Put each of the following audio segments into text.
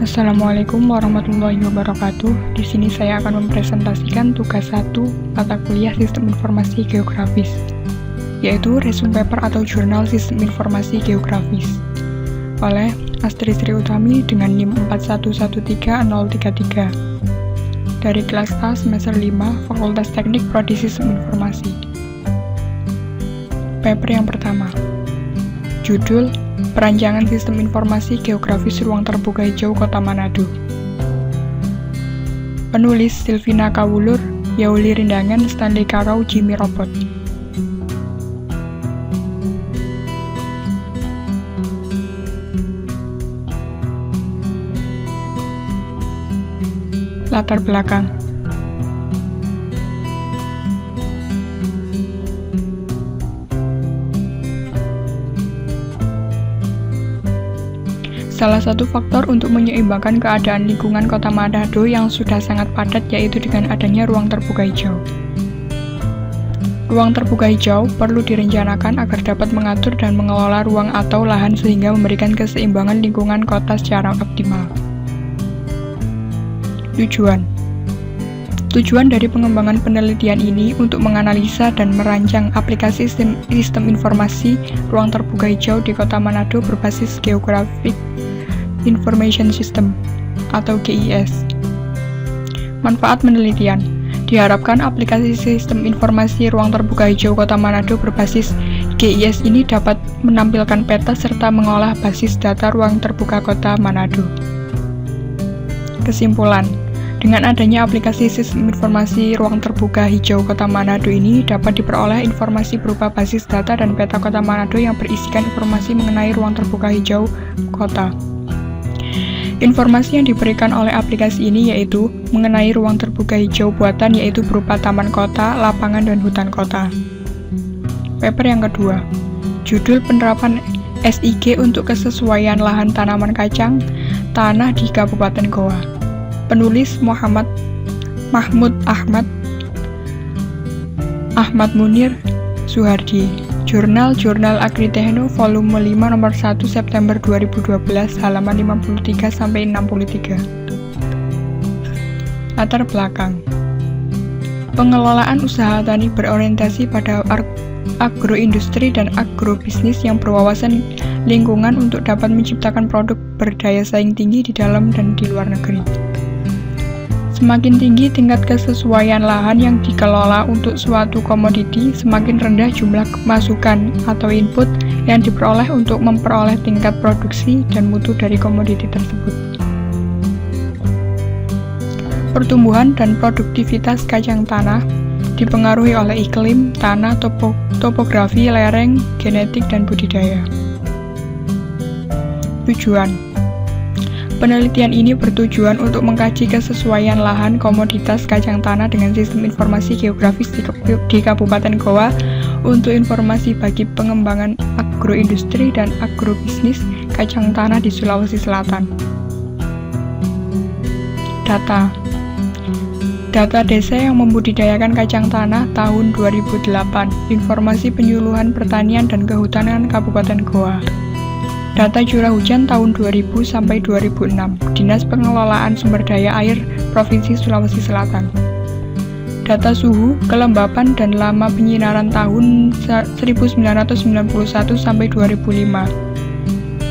Assalamualaikum warahmatullahi wabarakatuh. Di sini saya akan mempresentasikan tugas 1 mata kuliah Sistem Informasi Geografis, yaitu resume paper atau jurnal Sistem Informasi Geografis oleh Astri Sri Utami dengan NIM 4113033 dari kelas A semester 5 Fakultas Teknik Prodi Sistem Informasi. Paper yang pertama, judul Perancangan Sistem Informasi Geografis Ruang Terbuka Hijau Kota Manado. Penulis Silvina Kawulur, Yauli Rindangan, Stanley Karau, Jimmy Robot. Latar belakang. Salah satu faktor untuk menyeimbangkan keadaan lingkungan Kota Manado yang sudah sangat padat yaitu dengan adanya ruang terbuka hijau. Ruang terbuka hijau perlu direncanakan agar dapat mengatur dan mengelola ruang atau lahan sehingga memberikan keseimbangan lingkungan kota secara optimal. Tujuan dari pengembangan penelitian ini untuk menganalisa dan merancang aplikasi sistem informasi ruang terbuka hijau di Kota Manado berbasis Geographic Information System atau GIS. Manfaat penelitian. Diharapkan aplikasi sistem informasi ruang terbuka hijau Kota Manado berbasis GIS ini dapat menampilkan peta serta mengolah basis data ruang terbuka Kota Manado. Kesimpulan. Dengan adanya aplikasi sistem informasi ruang terbuka hijau Kota Manado ini dapat diperoleh informasi berupa basis data dan peta Kota Manado yang berisikan informasi mengenai ruang terbuka hijau kota. Informasi yang diberikan oleh aplikasi ini yaitu mengenai ruang terbuka hijau buatan yaitu berupa taman kota, lapangan, dan hutan kota. Paper yang kedua, judul penerapan SIG untuk kesesuaian lahan tanaman kacang tanah di Kabupaten Goa. Penulis Mahmud Ahmad Munir Suhardi. Jurnal Agritechno volume 5 nomor 1 September 2012 halaman 53-63. Latar belakang. Pengelolaan usaha tani berorientasi pada agroindustri dan agrobisnis yang berwawasan lingkungan untuk dapat menciptakan produk berdaya saing tinggi di dalam dan di luar negeri. Semakin tinggi tingkat kesesuaian lahan yang dikelola untuk suatu komoditi, semakin rendah jumlah masukan atau input yang diperoleh untuk memperoleh tingkat produksi dan mutu dari komoditi tersebut. Pertumbuhan dan produktivitas kacang tanah dipengaruhi oleh iklim, tanah, topografi, lereng, genetik, dan budidaya. Tujuan. Penelitian ini bertujuan untuk mengkaji kesesuaian lahan komoditas kacang tanah dengan sistem informasi geografis di Kabupaten Goa untuk informasi bagi pengembangan agroindustri dan agrobisnis kacang tanah di Sulawesi Selatan. Data desa yang membudidayakan kacang tanah tahun 2008, informasi penyuluhan pertanian dan kehutanan Kabupaten Goa. Data curah hujan tahun 2000 sampai 2006, Dinas Pengelolaan Sumber Daya Air Provinsi Sulawesi Selatan. Data suhu, kelembapan, dan lama penyinaran tahun 1991 sampai 2005.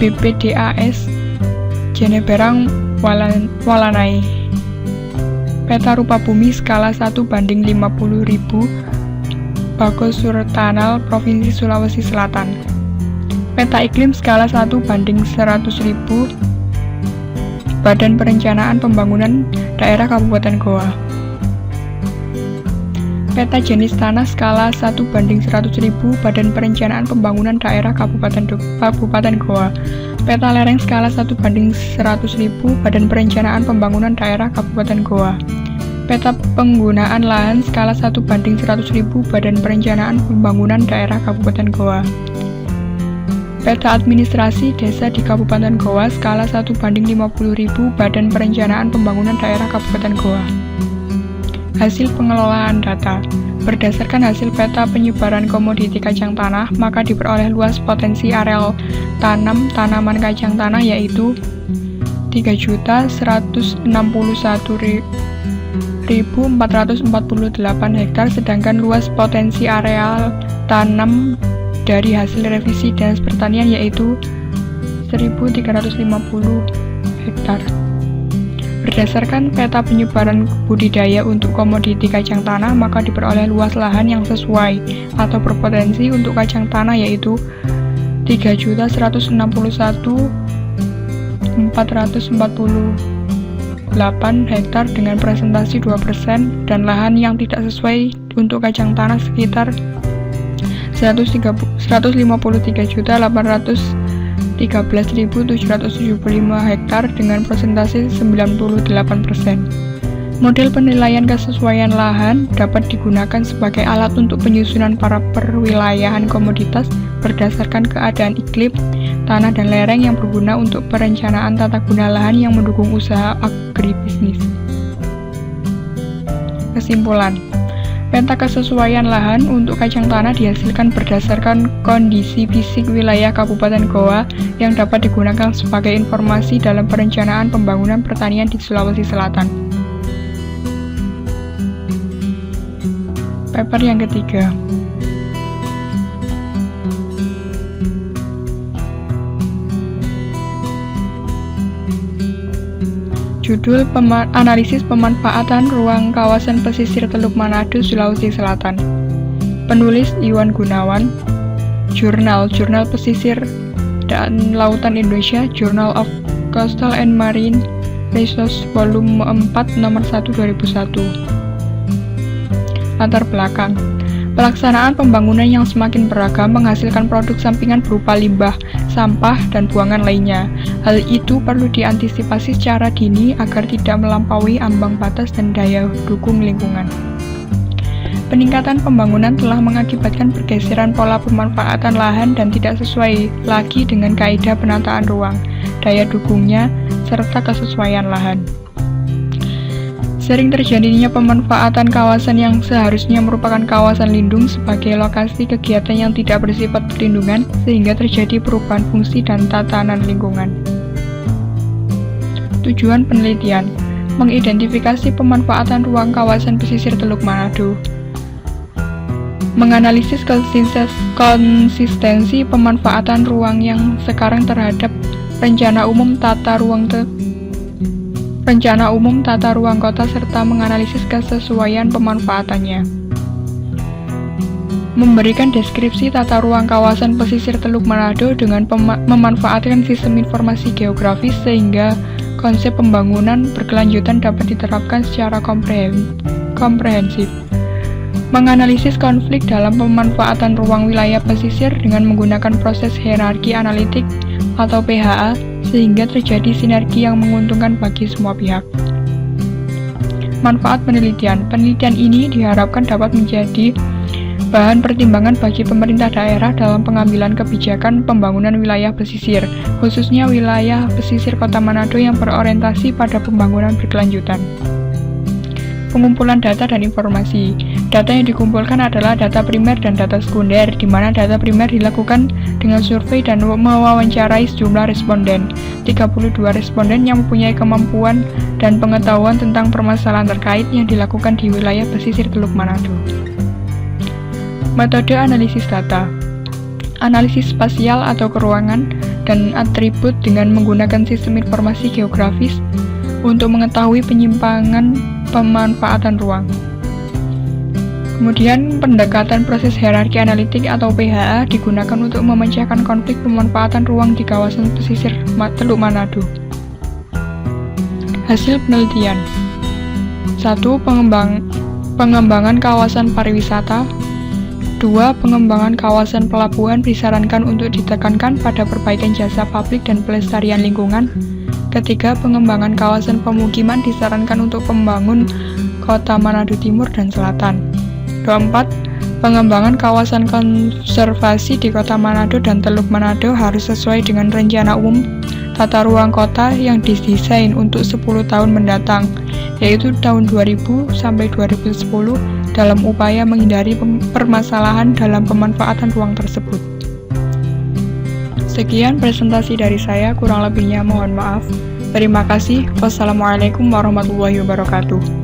BPDAS Jeneberang Walanai. Peta rupa bumi skala 1:50.000 Bagosurtanal Provinsi Sulawesi Selatan. Peta iklim skala 1:100.000 Badan Perencanaan Pembangunan Daerah Kabupaten Goa. Peta jenis tanah skala 1:100.000 Badan Perencanaan Pembangunan Daerah Kabupaten Goa. Peta lereng skala 1:100.000 Badan Perencanaan Pembangunan Daerah Kabupaten Goa. Peta penggunaan lahan skala 1:100.000 Badan Perencanaan Pembangunan Daerah Kabupaten Goa. Peta administrasi desa di Kabupaten Goa skala 1:50.000 Badan Perencanaan Pembangunan Daerah Kabupaten Goa. Hasil pengelolaan data. Berdasarkan hasil peta penyebaran komoditi kacang tanah, maka diperoleh luas potensi areal tanam tanaman kacang tanah yaitu 3.161.448 hektar, sedangkan luas potensi areal tanam dari hasil revisi Dinas Pertanian yaitu 1.350 hektar. Berdasarkan peta penyebaran budidaya untuk komoditi kacang tanah, maka diperoleh luas lahan yang sesuai atau berpotensi untuk kacang tanah yaitu 3.161.448 hektar dengan presentasi 2%, dan lahan yang tidak sesuai untuk kacang tanah sekitar 153.813.775 hektar dengan presentasi 98%. Model penilaian kesesuaian lahan dapat digunakan sebagai alat untuk penyusunan para perwilayahan komoditas berdasarkan keadaan iklim, tanah dan lereng yang berguna untuk perencanaan tata guna lahan yang mendukung usaha agribisnis. Kesimpulan, peta kesesuaian lahan untuk kacang tanah dihasilkan berdasarkan kondisi fisik wilayah Kabupaten Goa yang dapat digunakan sebagai informasi dalam perencanaan pembangunan pertanian di Sulawesi Selatan. Paper yang ketiga. Judul Analisis Pemanfaatan Ruang Kawasan Pesisir Teluk Manado, Sulawesi Selatan. Penulis Iwan Gunawan. Jurnal Pesisir dan Lautan Indonesia, Journal of Coastal and Marine Resources Volume 4 Nomor 1 2001. Latar belakang. Pelaksanaan pembangunan yang semakin beragam menghasilkan produk sampingan berupa limbah, sampah, dan buangan lainnya. Hal itu perlu diantisipasi secara dini agar tidak melampaui ambang batas dan daya dukung lingkungan. Peningkatan pembangunan telah mengakibatkan pergeseran pola pemanfaatan lahan dan tidak sesuai lagi dengan kaidah penataan ruang, daya dukungnya, serta kesesuaian lahan. Sering terjadinya pemanfaatan kawasan yang seharusnya merupakan kawasan lindung sebagai lokasi kegiatan yang tidak bersifat perlindungan, sehingga terjadi perubahan fungsi dan tatanan lingkungan. Tujuan penelitian: mengidentifikasi pemanfaatan ruang kawasan pesisir Teluk Manado, menganalisis konsistensi pemanfaatan ruang yang sekarang terhadap Rencana Umum Tata Ruang Kota serta menganalisis kesesuaian pemanfaatannya. Memberikan deskripsi tata ruang kawasan pesisir Teluk Manado dengan memanfaatkan sistem informasi geografis sehingga konsep pembangunan berkelanjutan dapat diterapkan secara komprehensif. Menganalisis konflik dalam pemanfaatan ruang wilayah pesisir dengan menggunakan proses hierarki analitik atau PHA sehingga terjadi sinergi yang menguntungkan bagi semua pihak. Manfaat penelitian. Penelitian ini diharapkan dapat menjadi bahan pertimbangan bagi pemerintah daerah dalam pengambilan kebijakan pembangunan wilayah pesisir, khususnya wilayah pesisir Kota Manado yang berorientasi pada pembangunan berkelanjutan. Pengumpulan data dan informasi. Data yang dikumpulkan adalah data primer dan data sekunder, di mana data primer dilakukan dengan survei dan mewawancarai sejumlah responden. 32 responden yang mempunyai kemampuan dan pengetahuan tentang permasalahan terkait yang dilakukan di wilayah pesisir Teluk Manado. Metode analisis data. Analisis spasial atau keruangan dan atribut dengan menggunakan sistem informasi geografis untuk mengetahui penyimpangan pemanfaatan ruang. Kemudian, pendekatan proses hierarki analitik atau PHA digunakan untuk memecahkan konflik pemanfaatan ruang di kawasan pesisir Teluk Manado. Hasil penelitian. 1. Pengembangan kawasan pariwisata. 2. Pengembangan kawasan pelabuhan disarankan untuk ditekankan pada perbaikan jasa publik dan pelestarian lingkungan. 3. Pengembangan kawasan pemukiman disarankan untuk membangun Kota Manado Timur dan Selatan. 4. Pengembangan kawasan konservasi di Kota Manado dan Teluk Manado harus sesuai dengan Rencana Umum Tata Ruang Kota yang didesain untuk 10 tahun mendatang, yaitu tahun 2000 sampai 2010 dalam upaya menghindari permasalahan dalam pemanfaatan ruang tersebut. Sekian presentasi dari saya, kurang lebihnya mohon maaf. Terima kasih. Wassalamualaikum warahmatullahi wabarakatuh.